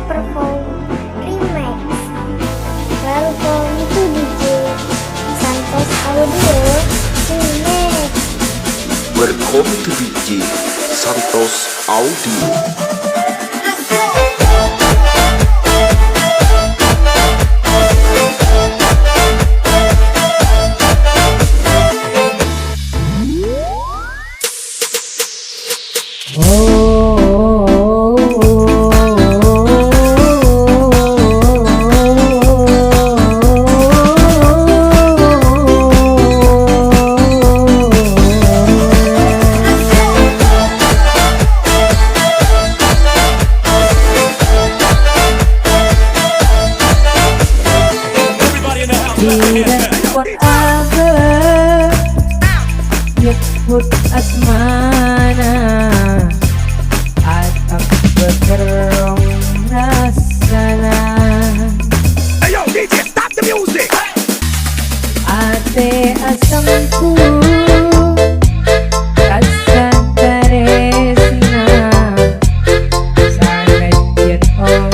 Perform Remix. Welcome to DJ Santos Audio Remix. Welcome to DJ Santos Audio. Nyebut asmana atau bergerong rasana. Hey yo, DJ, stop the music! Ate asamku rasa taresna sangat jen om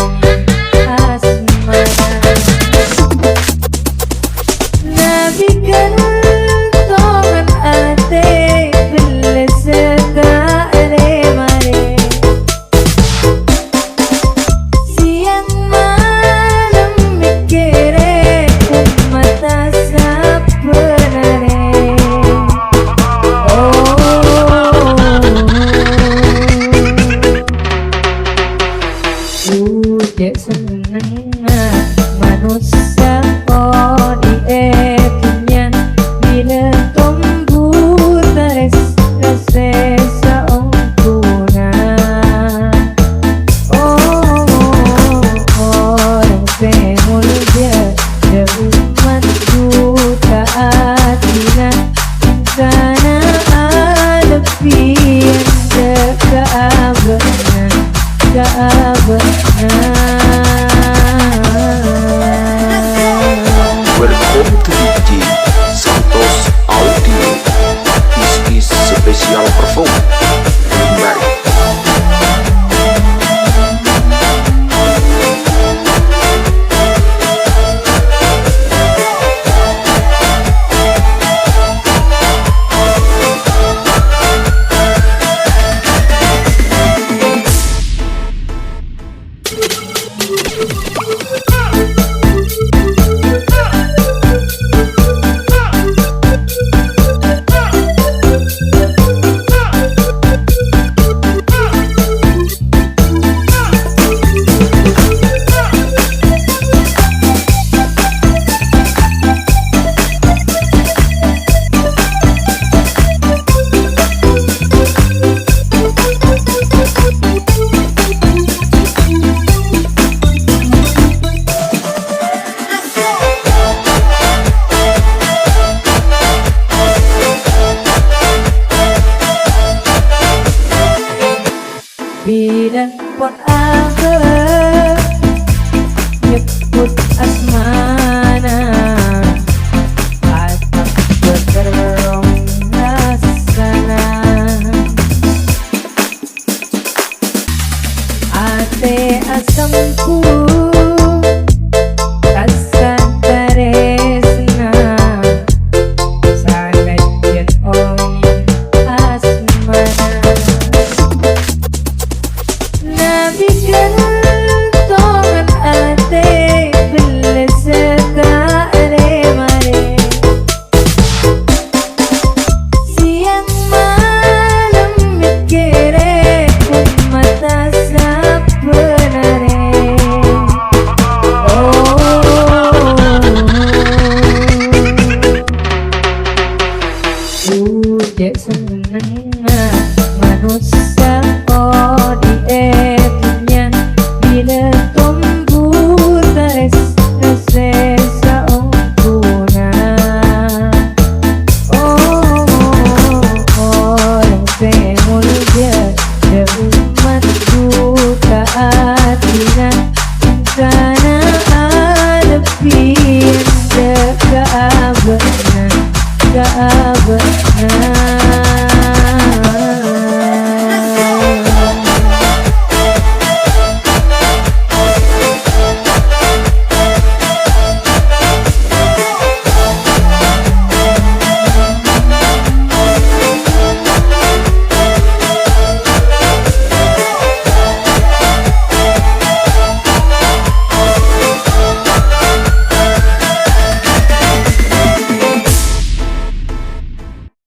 asmana. Nabi kan cek seneng manusia oh di etinya bila tumbuh tares rasesa ongkuna orang pemul dia umat juta atina sana ada pian keabanan Welcome to DJ Santos Audio. This is special perform Remix. Bila pot akhir nyebut asmana atau bergerong rasana. Ate asamku rasa taresna sangat jen om asmana. Nabi